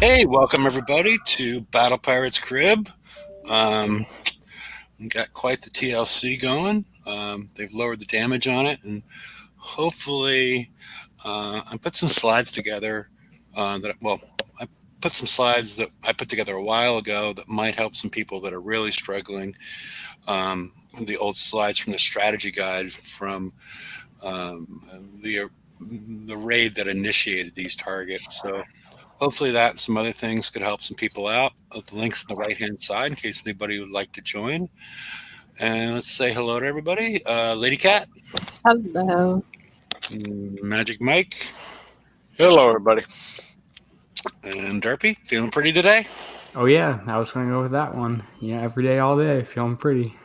Hey, welcome everybody to Battle Pirates Crib. Um, we got quite the TLC going. They've lowered the damage on it, and hopefully, I put some slides together. I put some slides that I put together a while ago that might help some people that are really struggling. The old slides from the strategy guide from um, the the raid that initiated these targets. So hopefully that and some other things could help some people out. The link's on the right-hand side in case anybody would like to join. And let's say hello to everybody. Lady Cat, Hello. Magic Mike, Hello, everybody. and Derpy. Feeling pretty today? Oh yeah, I was going to go with that one. Yeah, every day, all day, feeling pretty.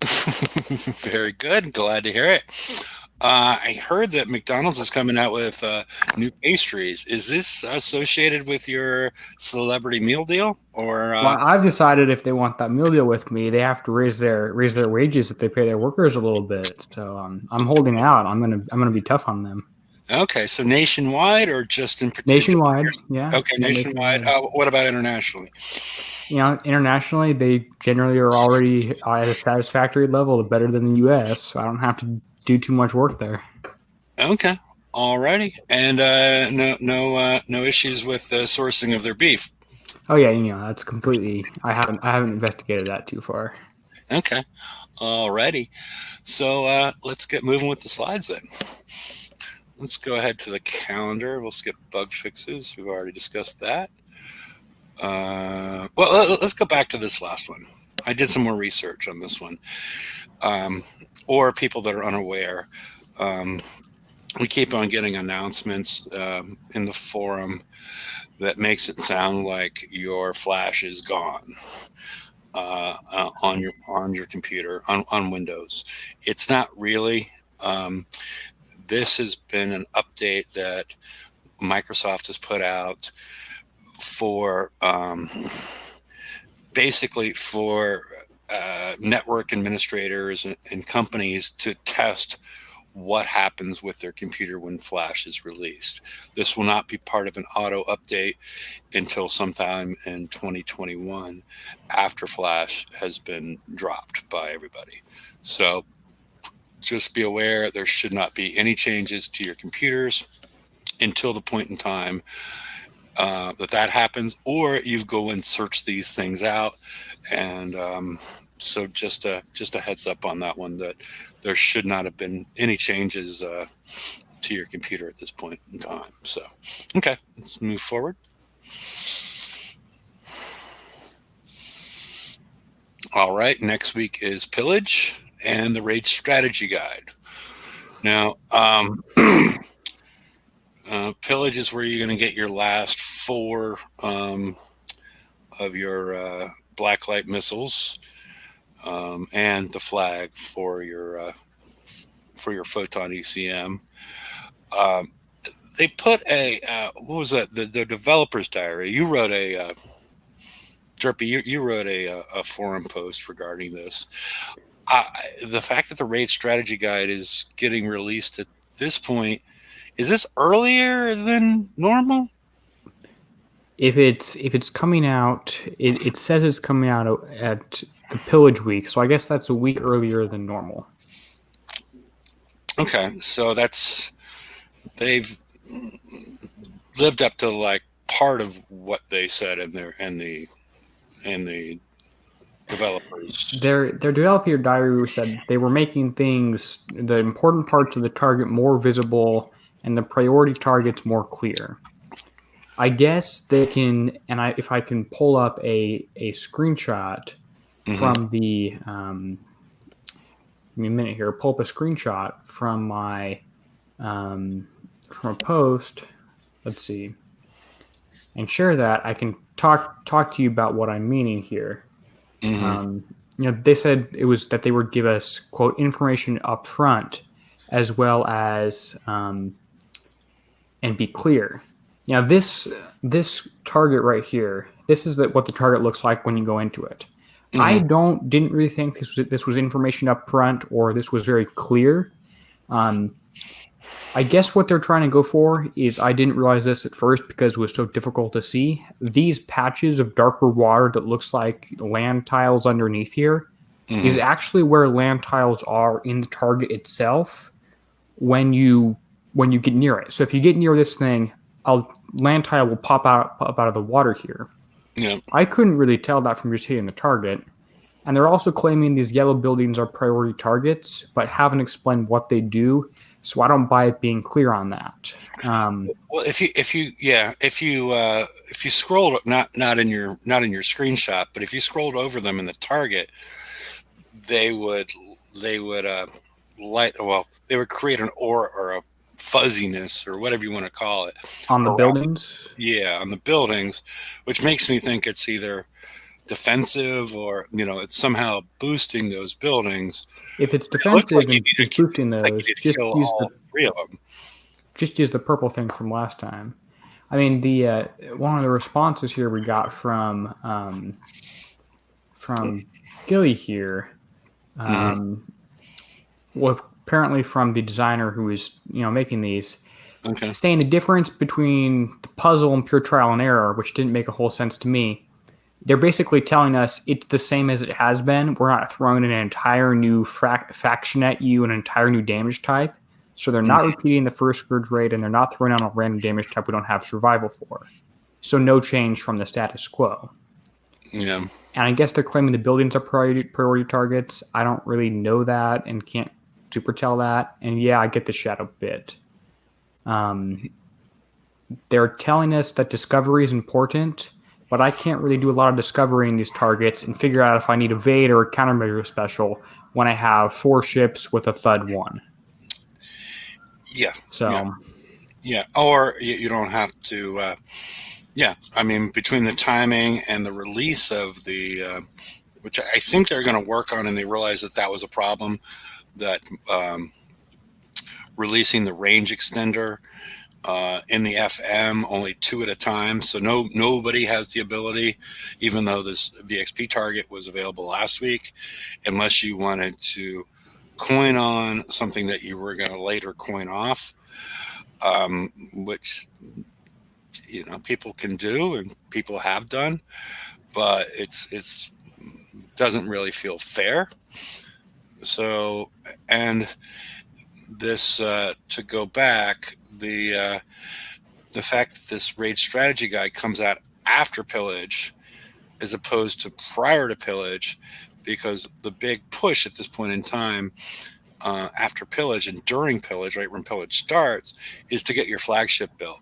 Very good. Glad to hear it. I heard that McDonald's is coming out with new pastries. Is this associated with your celebrity meal deal, or Well, I've decided if they want that meal deal with me, they have to raise their wages if they pay their workers a little bit. So I'm holding out. I'm gonna be tough on them. okay? So nationwide or just in particular? Nationwide, yeah. Okay, Yeah, nationwide. What about internationally? Internationally, they generally are already at a satisfactory level, better than the U.S. So I don't have to do too much work there. Okay, alrighty, and no issues with the sourcing of their beef. Oh yeah, that's completely. I haven't investigated that too far. Okay, alrighty. So let's get moving with the slides then. Let's go ahead to the calendar. We'll skip bug fixes. We've already discussed that. Let's go back to this last one. I did some more research on this one, or people that are unaware. We keep on getting announcements in the forum that makes it sound like your flash is gone on your computer on Windows. It's not really. This has been an update that Microsoft has put out for basically for network administrators and companies to test what happens with their computer when Flash is released. This will not be part of an auto update until sometime in 2021 after Flash has been dropped by everybody. So just be aware there should not be any changes to your computers until the point in time that happens, or you go and search these things out. And so just a heads up on that one, that there should not have been any changes to your computer at this point in time. So, okay, let's move forward. All right, next week is Pillage and the Raid Strategy Guide. Now, Pillage is where you're going to get your last 4 of your blacklight missiles and the flag for your photon ECM. They put a what was that? The developer's diary. You wrote a Derpy. You wrote a forum post regarding this. The fact that the raid strategy guide is getting released at this point, is this earlier than normal? If it's coming out, it says it's coming out at the Pillage week, so I guess that's a week earlier than normal. Okay, so they've lived up to like part of what they said in the developers. Their developer diary said they were making the important parts of the target more visible and the priority targets more clear. I guess they can, and if I can pull up a screenshot from the, give me a minute here, pull up a screenshot from my, from a post, let's see, and share that. I can talk to you about what I'm meaning here. They said it was that they would give us, quote, information up front as well as, and be clear. Now, this target right here, this is what the target looks like when you go into it. I didn't really think this was information up front or this was very clear. I guess what they're trying to go for is, I didn't realize this at first because it was so difficult to see. These patches of darker water that looks like land tiles underneath here is actually where land tiles are in the target itself when you get near it. So if you get near this thing, a land tile will pop out of the water here. Yeah. I couldn't really tell that from just hitting the target. And they're also claiming these yellow buildings are priority targets, but haven't explained what they do. So I don't buy it being clear on that. Well, if you scrolled not in your screenshot, but if you scrolled over them in the target, they would create an aura or a fuzziness or whatever you want to call it On the around- buildings? Yeah, on the buildings, which makes me think it's either defensive or it's somehow boosting those buildings. If it's It looks defensive like you and need to it's boosting like you those, need to just kill use all three of them. the purple thing from last time. I mean, the one of the responses here we got from Gilly here, well, apparently from the designer who is making these, Okay. saying the difference between the puzzle and pure trial and error, which didn't make a whole sense to me. They're basically telling us it's the same as it has been. We're not throwing an entire new faction at you, an entire new damage type. So they're not repeating the first Scourge raid, and they're not throwing out a random damage type we don't have survival for. So no change from the status quo. Yeah. And I guess they're claiming the buildings are priority targets. I don't really know that and can't super tell that. And yeah, I get the shadow bit. They're telling us that discovery is important, but I can't really do a lot of discovery in these targets and figure out if I need evade or a countermeasure special when I have 4 ships with a thud 1. Yeah. So Yeah. Or you don't have to. I mean, between the timing and the release of the, which I think they're going to work on, and they realize that was a problem, that releasing the range extender in the FM only 2 at a time. So nobody has the ability, even though this VXP target was available last week, unless you wanted to coin on something that you were going to later coin off, which people can do and people have done, but it's doesn't really feel fair. So, and this to go back, the fact that this raid strategy guide comes out after pillage as opposed to prior to pillage, because the big push at this point in time, after pillage and during pillage, right when pillage starts, is to get your flagship built,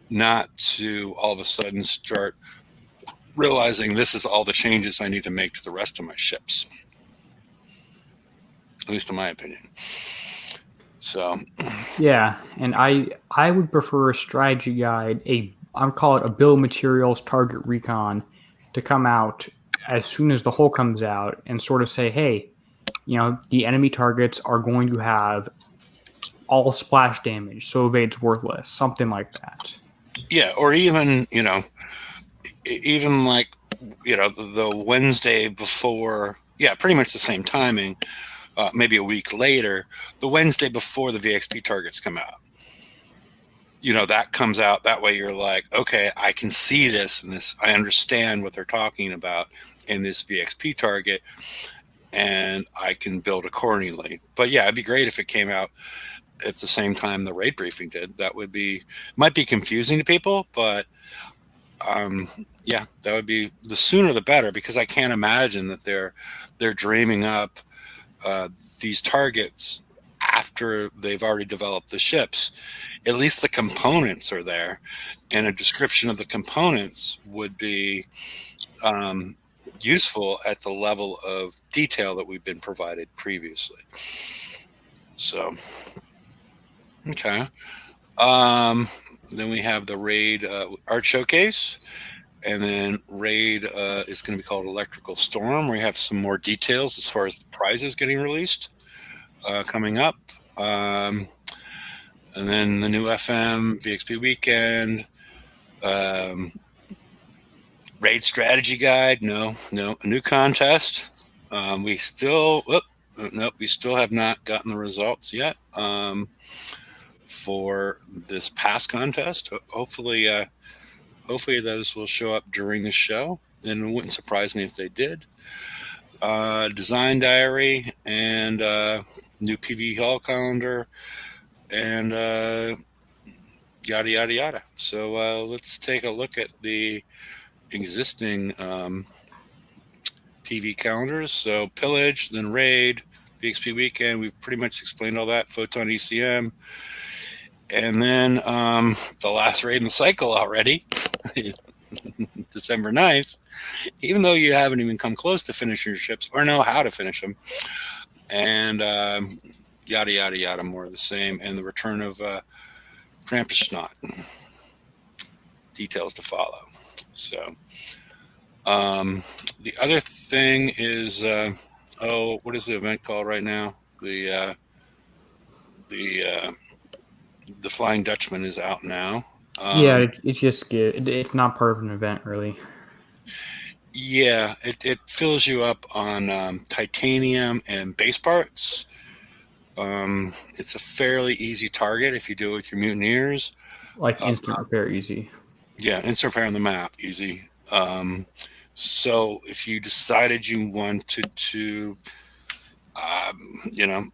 not to all of a sudden start realizing this is all the changes I need to make to the rest of my ships, at least in my opinion. So yeah, and I would prefer a strategy guide, I'll call it a bill of materials target recon, to come out as soon as the whole comes out and sort of say, hey, the enemy targets are going to have all splash damage, so evade's worthless, something like that. Yeah, or even like the Wednesday before, pretty much the same timing, maybe a week later, the Wednesday before the VXP targets come out. That comes out, that way you're like, okay, I can see this and this, I understand what they're talking about in this VXP target, and I can build accordingly. But yeah, it'd be great if it came out at the same time the raid briefing did. That might be confusing to people, but that would be, the sooner the better, because I can't imagine that they're dreaming up these targets after they've already developed the ships. At least the components are there, and a description of the components would be useful at the level of detail that we've been provided previously. So, okay. Then we have the raid art showcase, and then raid is going to be called Electrical Storm, where we have some more details as far as the prizes getting released coming up. And then the new FM, VXP weekend, raid strategy guide. No, a new contest. We still, nope, we still have not gotten the results yet for this past contest. Hopefully those will show up during the show, and it wouldn't surprise me if they did. Design diary and new PV Hall calendar and yada yada yada. So let's take a look at the existing PV calendars. So Pillage, then Raid, VXP Weekend. We've pretty much explained all that. Photon ECM, and then the last raid in the cycle already, December 9th. Even though you haven't even come close to finishing your ships or know how to finish them, and yada yada yada, more of the same, and the return of Krampusnacht. Details to follow. So the other thing is, what is the event called right now? The Flying Dutchman is out now. It's just good. It's not part of an event, really. Yeah, it fills you up on titanium and base parts. It's a fairly easy target if you do it with your mutineers. Like instant repair, easy. Yeah, instant repair on the map, easy. So if you decided you wanted to,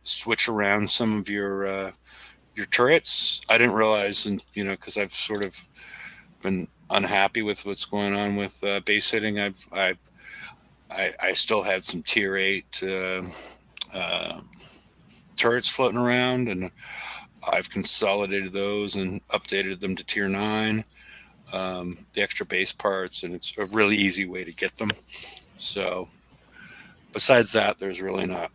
switch around some of your turrets, I didn't realize, and because I've sort of been unhappy with what's going on with base hitting. I still had some tier 8 turrets floating around, and I've consolidated those and updated them to tier 9. The extra base parts, and it's a really easy way to get them. So besides that, there's really not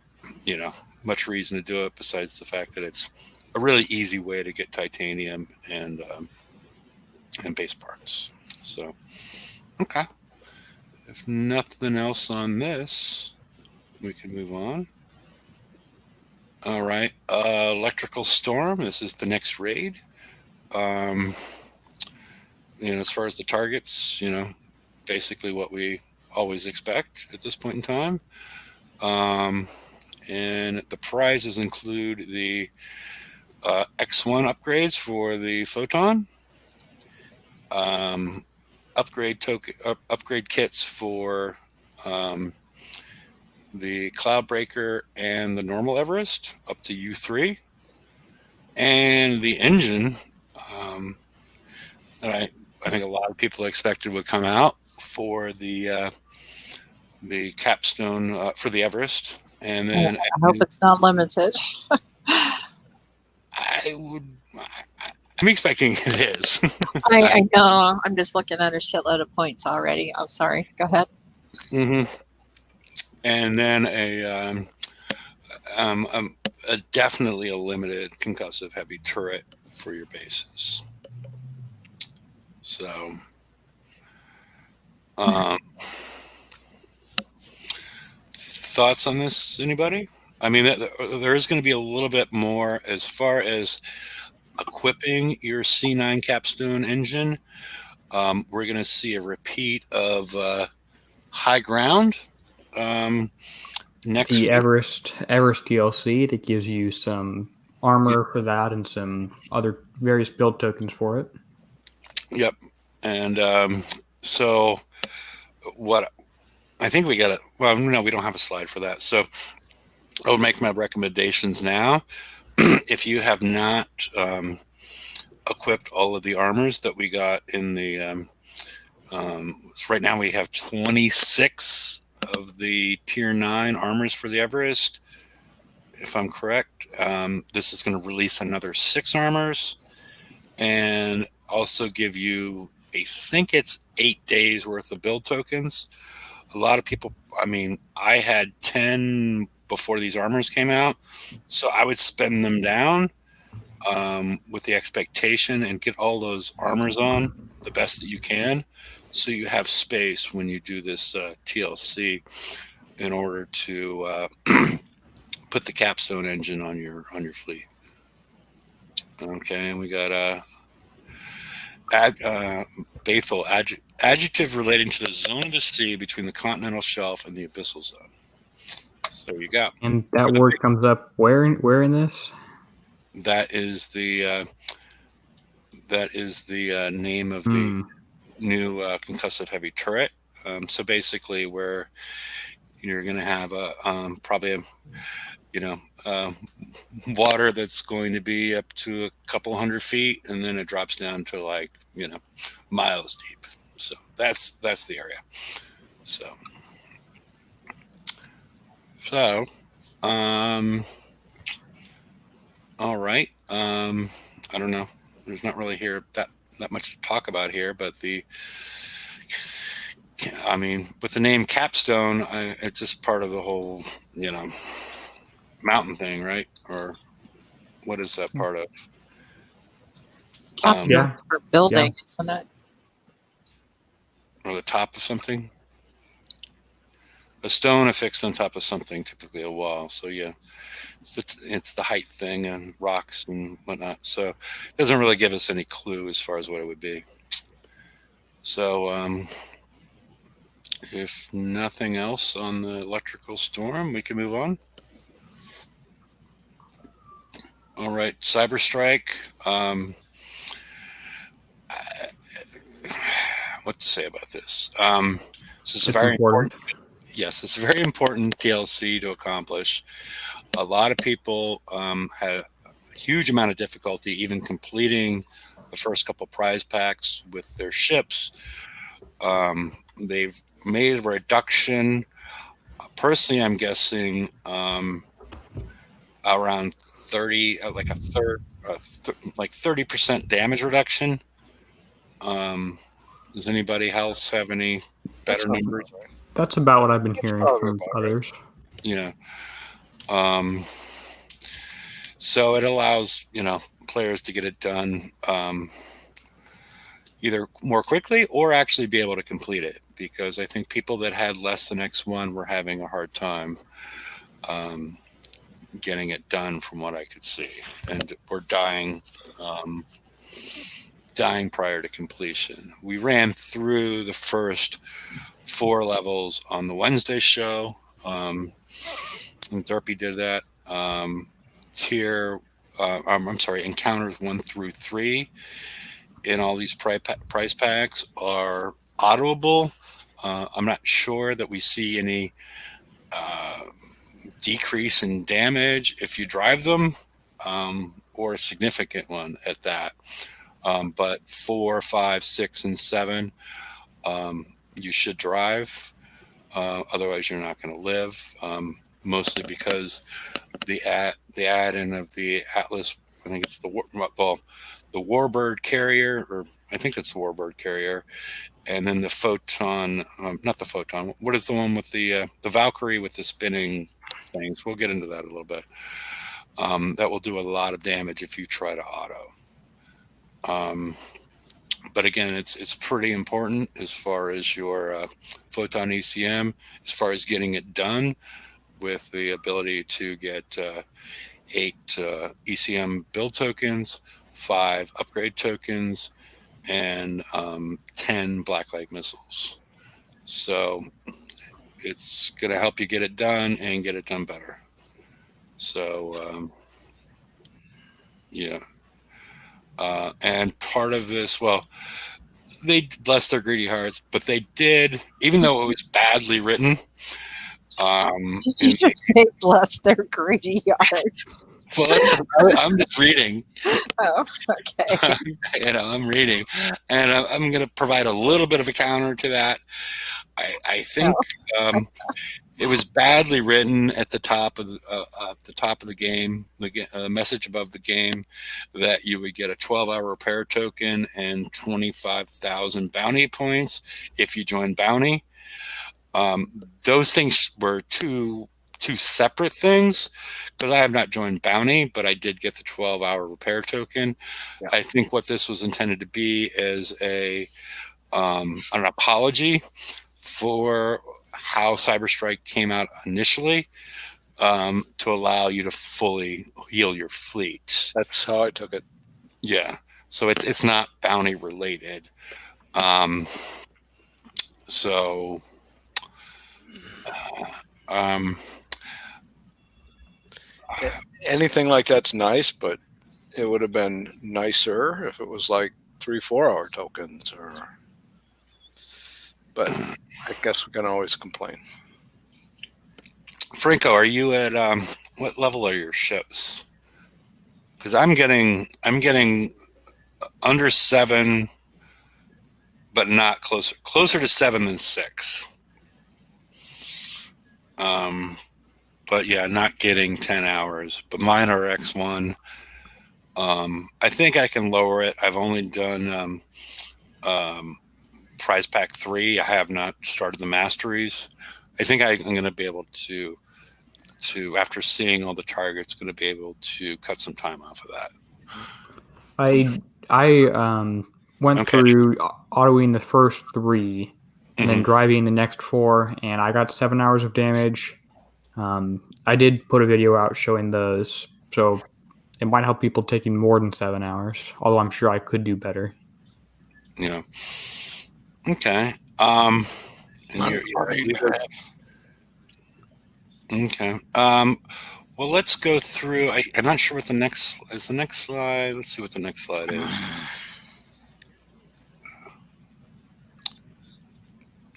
much reason to do it besides the fact that it's a really easy way to get titanium and base parts. So okay, if nothing else on this, we can move on. All right, Electrical Storm, this is the next raid. As far as the targets, basically what we always expect at this point in time. And the prizes include the X1 upgrades for the Photon, upgrade kits for the Cloudbreaker and the normal Everest up to U3, and the engine that I think a lot of people expected would come out for the capstone for the Everest, and then I hope it's not limited. I'm expecting it is. I know. I'm just looking at a shitload of points already. I'm sorry. Go ahead. Mm-hmm. And then definitely a limited concussive heavy turret for your bases. So, thoughts on this, anybody? I mean, there is going to be a little bit more as far as equipping your C9 capstone engine. We're going to see a repeat of High Ground next the week. Everest DLC that gives you some armor for that and some other various build tokens for it. Yep. And so what I think we got no, we don't have a slide for that. So I would make my recommendations now. If you have not equipped all of the armors that we got in the right now, we have 26 of the tier 9 armors for the Everest, if I'm correct. This is going to release another 6 armors and also give you, I think it's 8 days worth of build tokens. A lot of people, I mean, I had 10 before these armors came out, so I would spend them down with the expectation and get all those armors on the best that you can, so you have space when you do this TLC in order to put the capstone engine on your fleet. Okay, and we got Bethel, adjective relating to the zone of the sea between the continental shelf and the abyssal zone. So There you go. And that word comes up where in this? That is the name of the new concussive heavy turret. So basically, where you're going to have a probably a water that's going to be up to a couple hundred feet, and then it drops down to like miles deep. So that's the area. So all right. I don't know. There's not really that much to talk about here, but with the name Capstone, it's just part of the whole, mountain thing, right? Or what is that part of? Capstone for building, isn't it? Or the top of something? A stone affixed on top of something, typically a wall. So yeah, it's the height thing and rocks and whatnot. So it doesn't really give us any clue as far as what it would be. So if nothing else on the electrical storm, we can move on. All right, Cyberstrike. What to say about this? This is very important. Yes, it's a very important DLC to accomplish. A lot of people had a huge amount of difficulty even completing the first couple prize packs with their ships. They've made a reduction. Personally, I'm guessing around 30, like a third, like 30% damage reduction. Does anybody else have any better numbers? That's about what I've been hearing from others. Yeah. So it allows, players to get it done either more quickly or actually be able to complete it, because I think people that had less than X1 were having a hard time getting it done from what I could see, and were dying prior to completion. We ran through the first 4 levels on the Wednesday show. And Derpy did that. Encounters 1 through 3 in all these prize packs are auditable. I'm not sure that we see any decrease in damage if you drive them, or a significant one at that. But 4, 5, 6, and 7, you should drive. Otherwise, you're not going to live. Mostly because the add-in of the Atlas, I think it's the Warbird carrier, or I think it's the Warbird carrier, and then the Photon, not the Photon. What is the one with the Valkyrie with the spinning things? We'll get into that a little bit. That will do a lot of damage if you try to auto. But again, it's pretty important as far as your Photon ECM, as far as getting it done, with the ability to get 8 ECM build tokens, 5 upgrade tokens, and 10 Blacklight missiles. So it's going to help you get it done and get it done better. So yeah. And part of this, well, they bless their greedy hearts, but they did, even though it was badly written. You should say bless their greedy hearts. Well, I'm just reading. Oh, okay. I'm reading, and I'm going to provide a little bit of a counter to that. I think it was badly written at the top of the game. The message above the game that you would get a 12-hour repair token and 25,000 bounty points if you join bounty. Those things were two separate things, because I have not joined bounty, but I did get the 12-hour repair token. Yeah. I think what this was intended to be is an apology for how Cyberstrike came out initially, to allow you to fully heal your fleet. That's how I took it. Yeah. So it's not bounty related. anything like that's nice, but it would have been nicer if it was like 3-4 hour tokens but I guess we can always complain. Franco, are you at what level are your ships? Because I'm getting under 7, but not closer to 7 than 6. But yeah, not getting 10 hours. But mine are X1. I think I can lower it. I've only done prize pack 3. I have not started the masteries. I think I'm going to be able to after seeing all the targets, going to be able to cut some time off of that. I went through autoing the first 3 and then driving the next 4, and I got 7 hours of damage. I did put a video out showing those, so it might help people taking more than 7 hours, although I'm sure I could do better. Yeah. Okay. Okay. Well, let's go through. I'm not sure what the next slide. Let's see what the next slide is.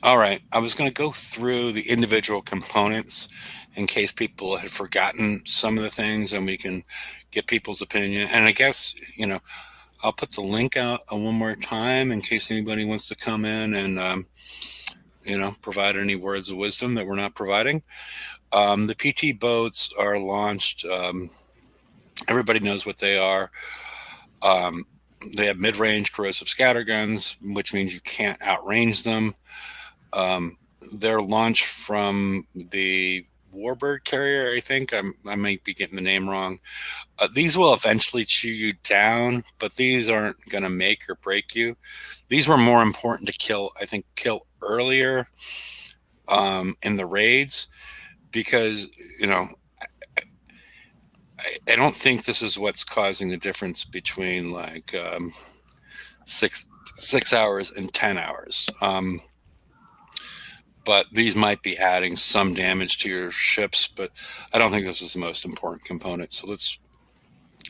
All right. I was going to go through the individual components in case people had forgotten some of the things, and we can get people's opinion. And I guess, I'll put the link out one more time in case anybody wants to come in and, provide any words of wisdom that we're not providing. The PT boats are launched. Everybody knows what they are. They have mid-range corrosive scatterguns, which means you can't outrange them. They're launched from the Warbird carrier, I think. I might be getting the name wrong. These will eventually chew you down, but these aren't going to make or break you. These were more important to kill earlier in the raids, because I don't think this is what's causing the difference between like 6 hours and 10 hours. But these might be adding some damage to your ships, but I don't think this is the most important component. So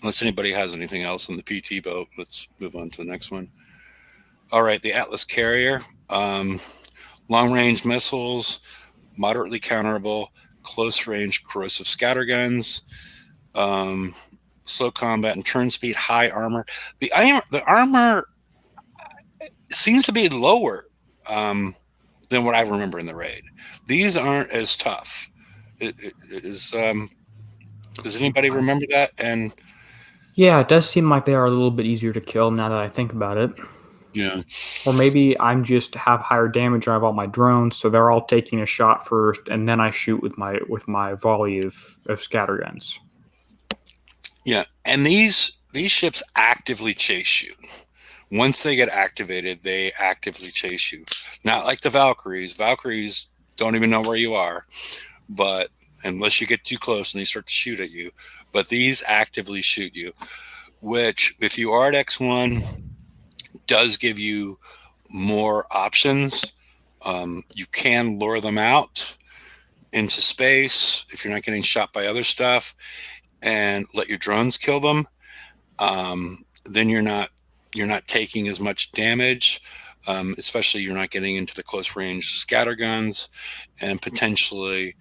unless anybody has anything else on the PT boat, let's move on to the next one. All right, the Atlas carrier, long-range missiles, moderately counterable, close-range corrosive scatterguns, slow combat and turn speed, high armor. The armor seems to be lower than what I remember in the raid. These aren't as tough. Does anybody remember that? And yeah, it does seem like they are a little bit easier to kill now that I think about it. Yeah. Or maybe I'm just have higher damage. I have all my drones, so they're all taking a shot first, and then I shoot with my volley of scatterguns. Yeah, and these ships actively chase you. Once they get activated, they actively chase you. Not like the Valkyries. Valkyries don't even know where you are, but unless you get too close and they start to shoot at you. But these actively shoot you, which, if you are at X1, does give you more options. You can lure them out into space if you're not getting shot by other stuff, and let your drones kill them. Then you're not taking as much damage, especially you're not getting into the close range scatterguns, and potentially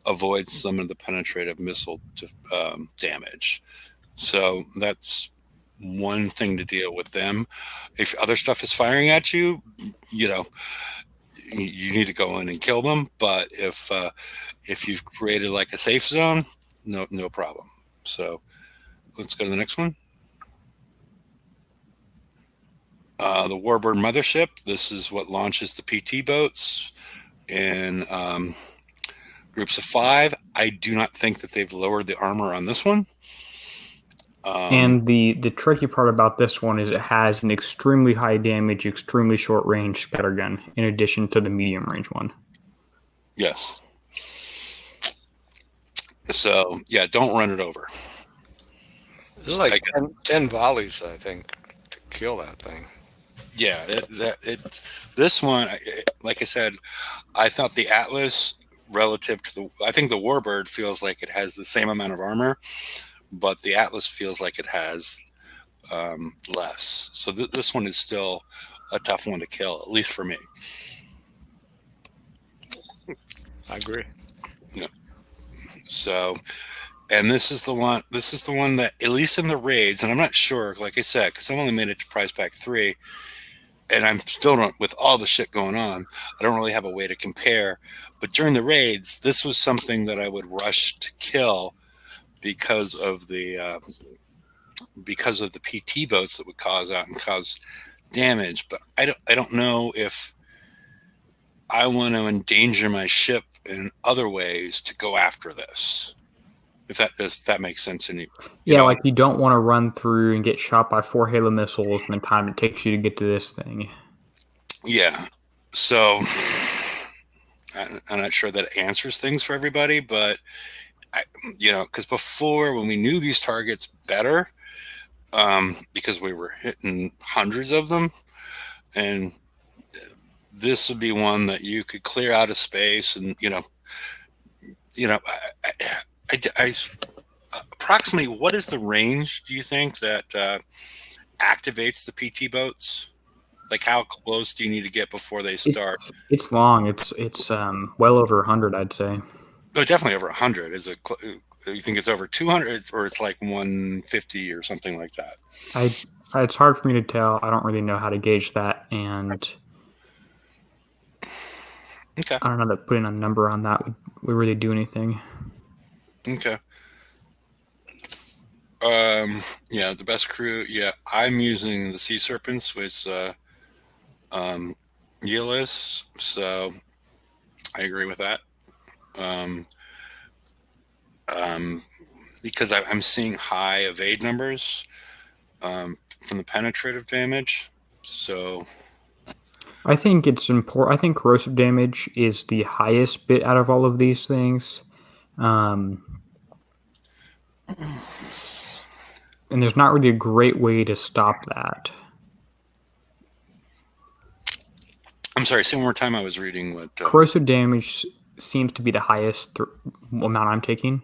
avoid some of the penetrative missile damage. So that's one thing to deal with them. If other stuff is firing at you, you need to go in and kill them. But if you've created like a safe zone, no problem. So let's go to the next one. The Warbird mothership. This is what launches the PT boats in groups of 5. I do not think that they've lowered the armor on this one. And the tricky part about this one is it has an extremely high damage, extremely short range scattergun in addition to the medium range one. Yes. So yeah, don't run it over. This is like 10 volleys, I think, to kill that thing. Yeah, this one, like I said, I thought the Atlas relative to the. I think the Warbird feels like it has the same amount of armor, but the Atlas feels like it has less. So this one is still a tough one to kill, at least for me. I agree. So, and this is the one. This is the one that, at least in the raids, and I'm not sure. Like I said, because I've only made it to Prize Pack 3, and I'm still not, with all the shit going on, I don't really have a way to compare. But during the raids, this was something that I would rush to kill because of the PT boats that would cause damage. But I don't know if I want to endanger my ship in other ways to go after this. If that makes sense. And Yeah, know, like you don't want to run through and get shot by 4 Halo missiles in the time it takes you to get to this thing. Yeah. So I'm not sure that answers things for everybody, but because before, when we knew these targets better, because we were hitting hundreds of them, and this would be one that you could clear out of space, and I approximately, what is the range, do you think, that activates the PT boats? Like, how close do you need to get before they start? It's long. It's well over 100, I'd say. Oh, definitely over 100. Is it? You think it's over 200, or it's like 150 or something like that? It's hard for me to tell. I don't really know how to gauge that, and Okay. I don't know that putting a number on that would really do anything. Okay. Yeah, the best crew. Yeah, I'm using the Sea Serpents with Yelis, so I agree with that. Because I'm seeing high evade numbers from the penetrative damage. So I think it's important. I think corrosive damage is the highest bit out of all of these things. And there's not really a great way to stop that. I'm sorry, say one more time. I was reading what corrosive damage seems to be the highest amount I'm taking.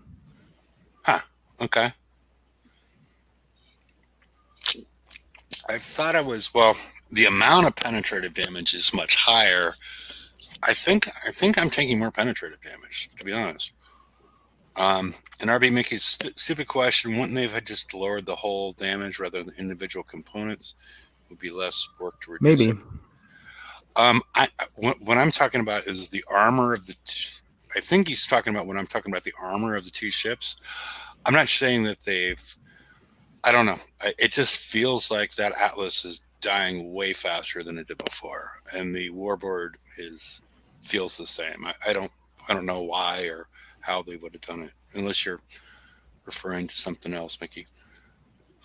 Okay. I thought the amount of penetrative damage is much higher. I think I'm taking more penetrative damage, to be honest. And RB Mickey's stupid question, wouldn't they have just lowered the whole damage rather than individual components? Would be less work to reduce. Maybe. What I'm talking about is the armor of the. I think he's talking about when I'm talking about the armor of the two ships. I'm not saying that they've. I don't know. It just feels like that Atlas is dying way faster than it did before, and the Warbird feels the same. I don't know why or how they would have done it, unless you're referring to something else, Mickey.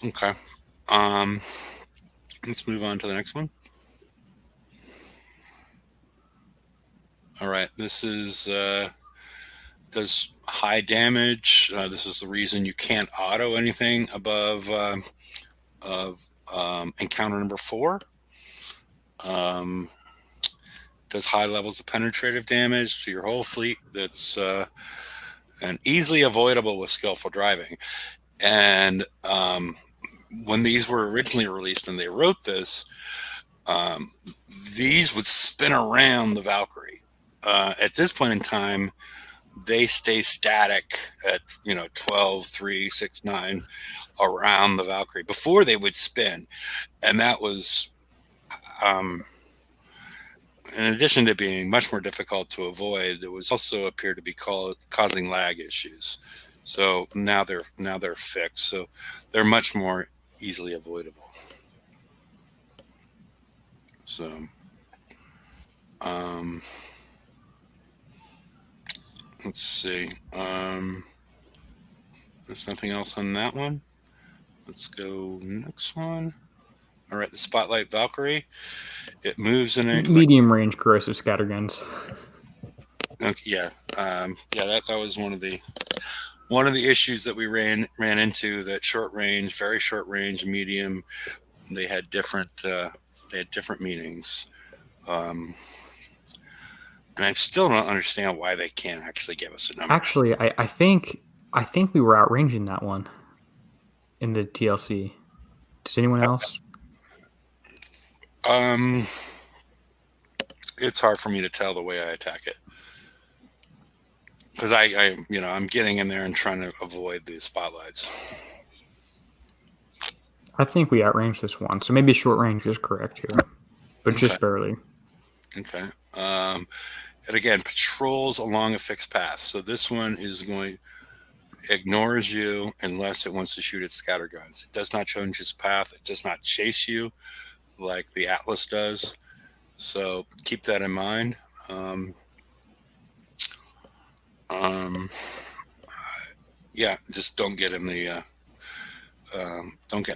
Okay. Let's move on to the next one. All right, this is does high damage. This is the reason you can't auto anything above encounter number 4. Does high levels of penetrative damage to your whole fleet. That's and easily avoidable with skillful driving. And when these were originally released and they wrote this, these would spin around the Valkyrie. At this point in time, they stay static at 12, 3, 6, 9 around the Valkyrie before they would spin, and that was, in addition to being much more difficult to avoid, it was also appeared to be causing lag issues. So now they're fixed, so they're much more easily avoidable. So. Let's see. There's nothing else on that one. Let's go next one. All right, the Spotlight Valkyrie. It moves in a medium range corrosive scatterguns. Okay, yeah, that was one of the issues that we ran into. That short range, very short range, medium. They had different meanings. And I still don't understand why they can't actually give us a number. Actually, I think we were outranging that one in the TLC. Does anyone else? It's hard for me to tell the way I attack it. Because I'm getting in there and trying to avoid the spotlights. I think we outranged this one, so maybe short range is correct here, but just barely. Okay. And again, patrols along a fixed path. So this one ignores you unless it wants to shoot its scatter guns. It does not change its path. It does not chase you like the Atlas does. So keep that in mind. Yeah, just don't get in the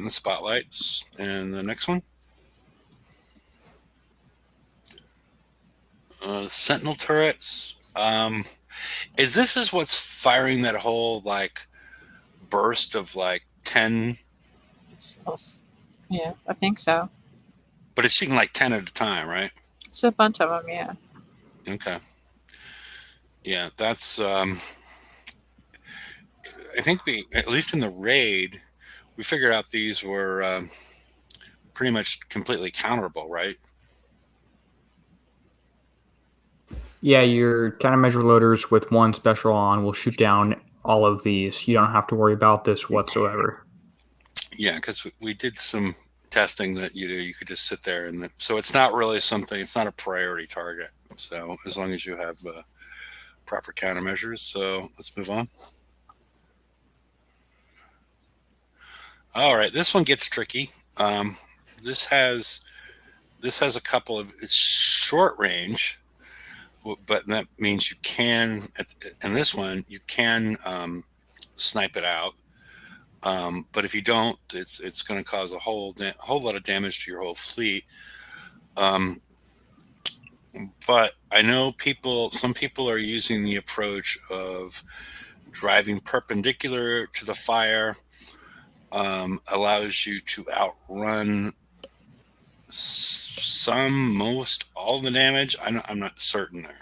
spotlights. And the next one, Sentinel turrets. Is this what's firing that whole like burst of like 10? Yeah, I think so. But it's shooting like 10 at a time, right? It's a bunch of them, yeah. Okay. Yeah, that's. I think we, at least in the raid, we figured out these were pretty much completely counterable, right? Yeah, your countermeasure loaders with one special on will shoot down all of these. You don't have to worry about this whatsoever. Yeah, because we did some testing that you could just sit there and so it's not really something. It's not a priority target. So as long as you have proper countermeasures. So let's move on. All right, this one gets tricky. This has a couple of it's short range, but that means you can. In this one, you can snipe it out. But if you don't, it's going to cause a whole lot of damage to your whole fleet. But I know some people are using the approach of driving perpendicular to the fire. Allows you to outrun most, all the damage. I'm not certain there.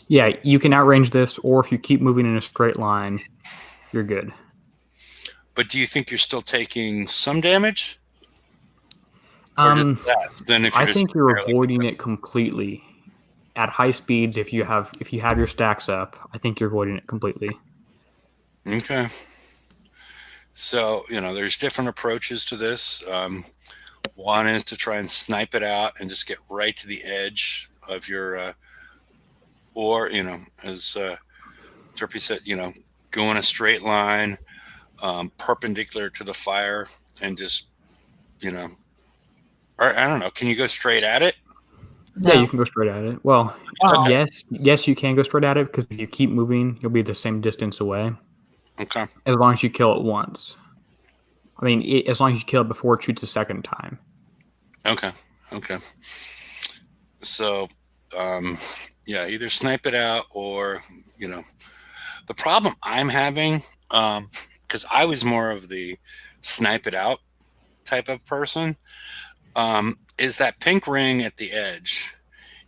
Yeah, you can outrange this, or if you keep moving in a straight line, you're good. But do you think you're still taking some damage? Or just less than if I think you're avoiding it completely. At high speeds, if you have your stacks up, I think you're avoiding it completely. Okay. So, there's different approaches to this. One is to try and snipe it out and just get right to the edge of your, or, as Derpy said, go in a straight line, perpendicular to the fire and just, or I don't know, can you go straight at it? No. Yeah, you can go straight at it. Well, yes, you can go straight at it because if you keep moving, you'll be the same distance away. Okay. As long as you kill it once. I mean, as long as you kill it before it shoots a second time. Okay. So, yeah, either snipe it out or, the problem I'm having, because I was more of the snipe it out type of person, is that pink ring at the edge.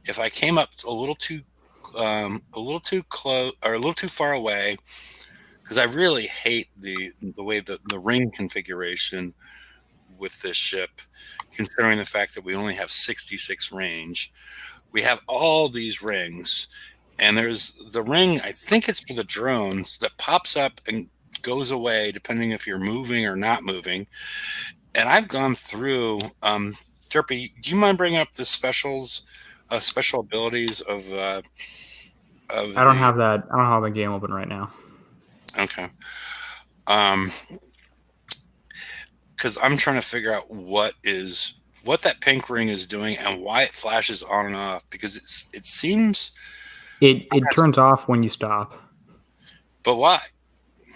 If I came up a little too close or a little too far away, because I really hate the way the ring configuration with this ship, considering the fact that we only have 66 range. We have all these rings, and there's the ring, I think it's for the drones, that pops up and goes away depending if you're moving or not moving. And I've gone through, Derpy, do you mind bringing up the special abilities of I don't have that. I don't have the game open right now. Okay. Because I'm trying to figure out what that pink ring is doing and why it flashes on and off, because it seems it turns off when you stop. But why?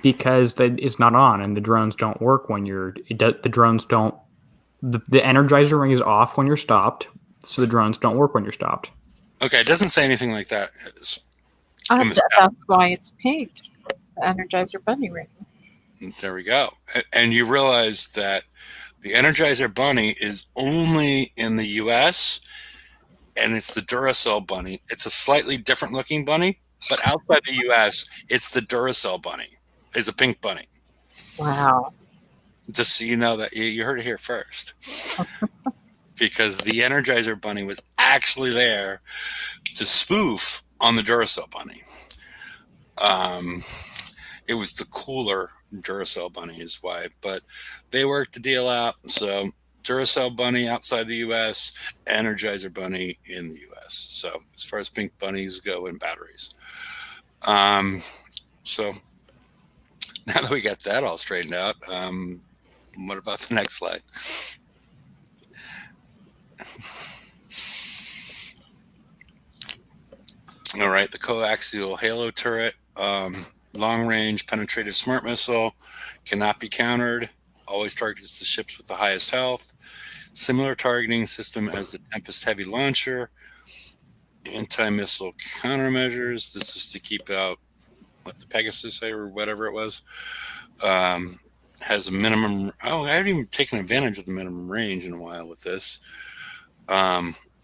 Because it's not on and the drones don't work when the drones don't. The Energizer ring is off when you're stopped, so the drones don't work when you're stopped. Okay, it doesn't say anything like that. That's why it's pink. It's the Energizer Bunny ring. There we go. And you realize that the Energizer Bunny is only in the U.S. and it's the Duracell bunny. It's a slightly different looking bunny, but outside the U.S., it's the Duracell bunny. It's a pink bunny. Wow. Just so you know that you heard it here first. Because the Energizer bunny was actually there to spoof on the Duracell bunny. It was the cooler Duracell bunny is why, but they worked the deal out. So Duracell bunny outside the U.S., Energizer bunny in the U.S. So as far as pink bunnies go in batteries. So now that we got that all straightened out, what about the next slide? All right, the coaxial halo turret, long-range penetrative smart missile, cannot be countered, always targets the ships with the highest health, similar targeting system as the Tempest Heavy launcher, anti-missile countermeasures. This is to keep out what the Pegasus say or whatever it was. Has a minimum. Oh, I haven't even taken advantage of the minimum range in a while with this.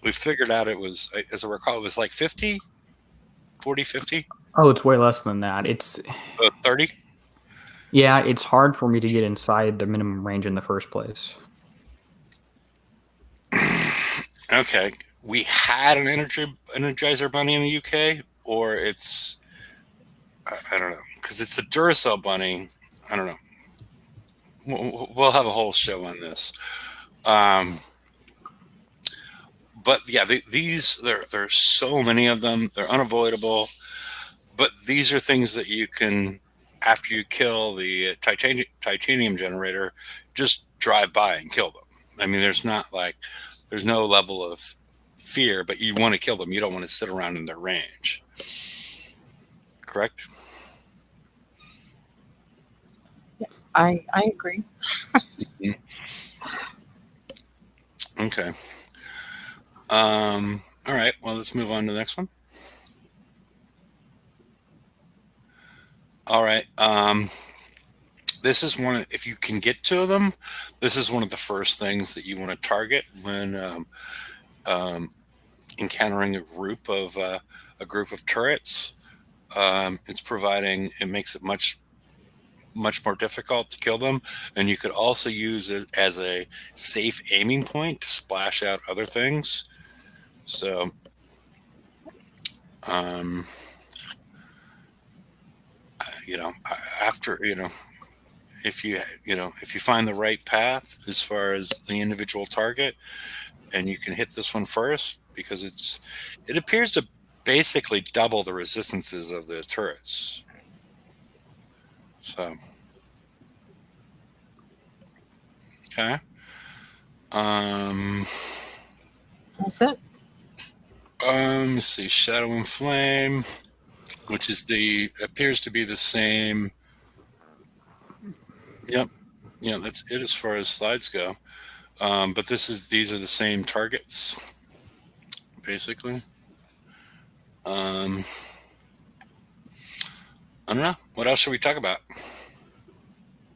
We figured out it was, as I recall, it was like 50, 40, 50. Oh, it's way less than that. It's 30. Yeah, it's hard for me to get inside the minimum range in the first place. Okay, we had an Energizer bunny in the UK, or it's I don't know, because it's a Duracell bunny. I don't know. We'll have a whole show on this. But yeah, there's so many of them. They're unavoidable. But these are things that you can, after you kill the titanium generator, just drive by and kill them. I mean, there's no level of fear, but you want to kill them. You don't want to sit around in their range. Correct? I agree. Okay. All right. Well, let's move on to the next one. All right. This is one. If you can get to them, this is one of the first things that you want to target when encountering a group of turrets. It makes it much more difficult to kill them, and you could also use it as a safe aiming point to splash out other things. So, after if you find the right path as far as the individual target, and you can hit this one first, because it appears to basically double the resistances of the turrets. So, okay. That's it. Let's see, Shadow and Flame, which appears to be the same. Yep. Yeah, that's it as far as slides go. But these are the same targets, basically. I don't know. What else should we talk about?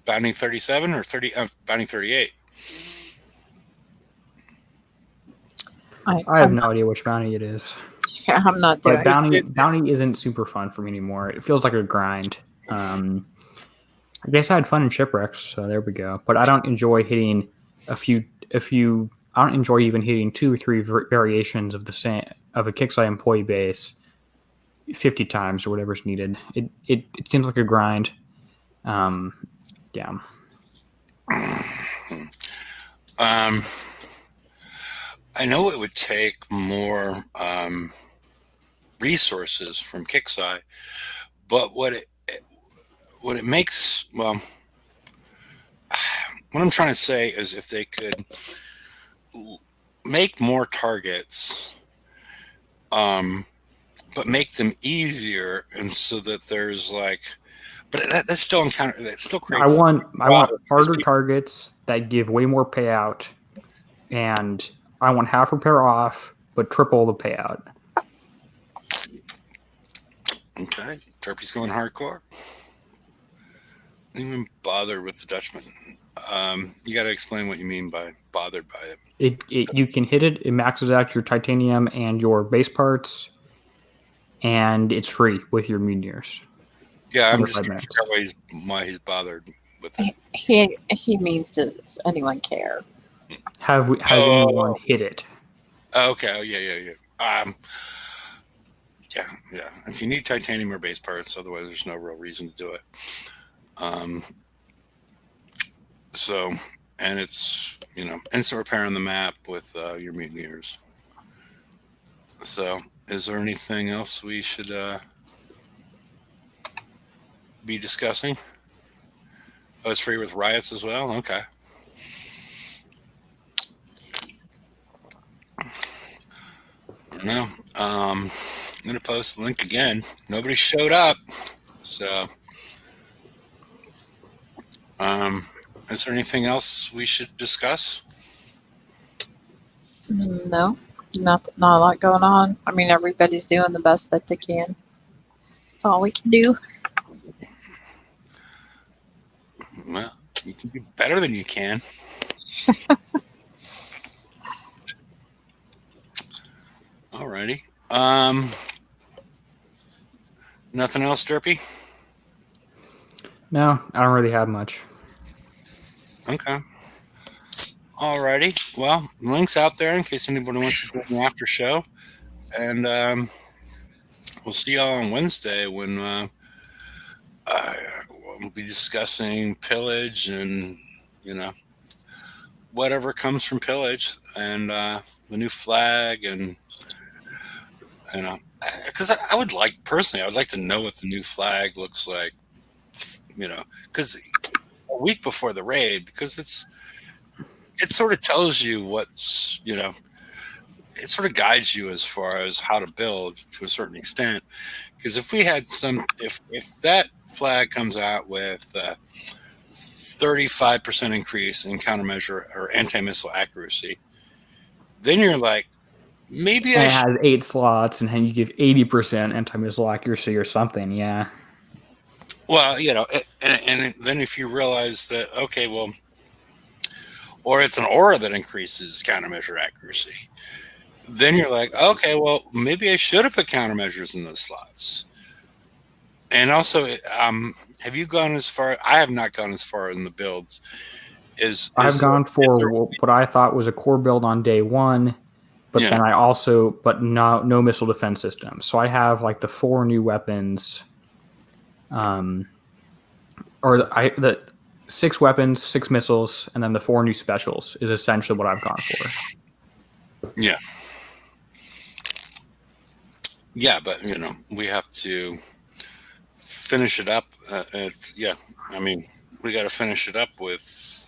Bounty 37 or Bounty 38? I have no idea which bounty it is. Yeah, I'm not doing But bounty isn't super fun for me anymore. It feels like a grind. I guess I had fun in Shipwrecks, so there we go. But I don't enjoy hitting a few. I don't enjoy even hitting 2 or 3 variations of a KIXEYE employee base 50 times or whatever's needed. It seems like a grind. Yeah. I know it would take more resources from KIXEYE, but what it makes, well, what I'm trying to say is if they could make more targets, but make them easier, and so that there's but that's still creates. I want harder targets that give way more payout, and I want half repair off, but triple the payout. Okay, Turpy's going hardcore. Didn't even bother with the Dutchman. You got to explain what you mean by bothered by it. You can hit it. It maxes out your titanium and your base parts, and it's free with your Meteors. Yeah, I'm Under just 5 trying to minutes. figure out why he's bothered with it. He means, does anyone care? Has anyone hit it? Okay. Oh, yeah. Yeah. If you need titanium or base parts, otherwise there's no real reason to do it. So, and it's, instant repair on the map with your Mutineers. So, is there anything else we should be discussing? Oh, it's free with riots as well? Okay. No. I'm going to post the link again. Nobody showed up. So, is there anything else we should discuss? No, not a lot going on. I mean, everybody's doing the best that they can. That's all we can do. Well, you can do better than you can. Alrighty. Nothing else, Derpy? No, I don't really have much. Okay. Alrighty. Well, the link's out there in case anybody wants to do an after show. And we'll see y'all on Wednesday when we'll be discussing pillage and, whatever comes from pillage and the new flag and, because I would like to know what the new flag looks like, because a week before the raid, because it sort of tells you what's, it sort of guides you as far as how to build to a certain extent. Because if we had if that flag comes out with 35% increase in countermeasure or anti-missile accuracy, then you're like, maybe And it has 8 slots, and you give 80% anti-missile accuracy or something. Yeah. Well, and then if you realize that, okay, well, or it's an aura that increases countermeasure accuracy, then you're like, okay, well, maybe I should have put countermeasures in those slots. And also, have you gone as far? I have not gone as far in the builds. I've gone for what I thought was a core build on day 1, but then I also, no missile defense system. So I have like the 4 new weapons, the 6 weapons, 6 missiles, and then the 4 new specials is essentially what I've gone for. Yeah. Yeah, but we have to finish it up. We got to finish it up with.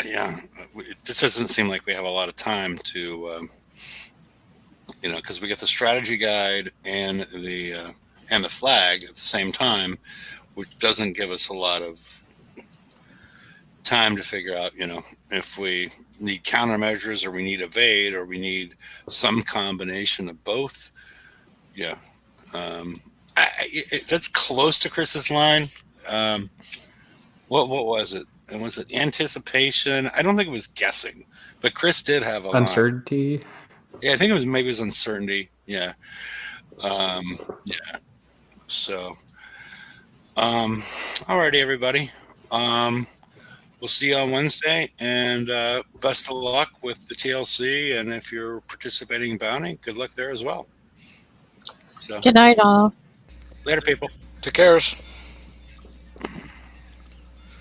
This doesn't seem like we have a lot of time to, because we get the strategy guide and the flag at the same time, which doesn't give us a lot of time to figure out, if we need countermeasures or we need evade or we need some combination of both. Yeah. That's close to Chris's line. What was it? And was it anticipation? I don't think it was guessing, but Chris did have a uncertainty. Line. Yeah, I think it was uncertainty. Yeah. So, alrighty, everybody. We'll see you on Wednesday, and best of luck with the TLC. And if you're participating in Bounty, good luck there as well. So, Good night, all. Later, people. Take care.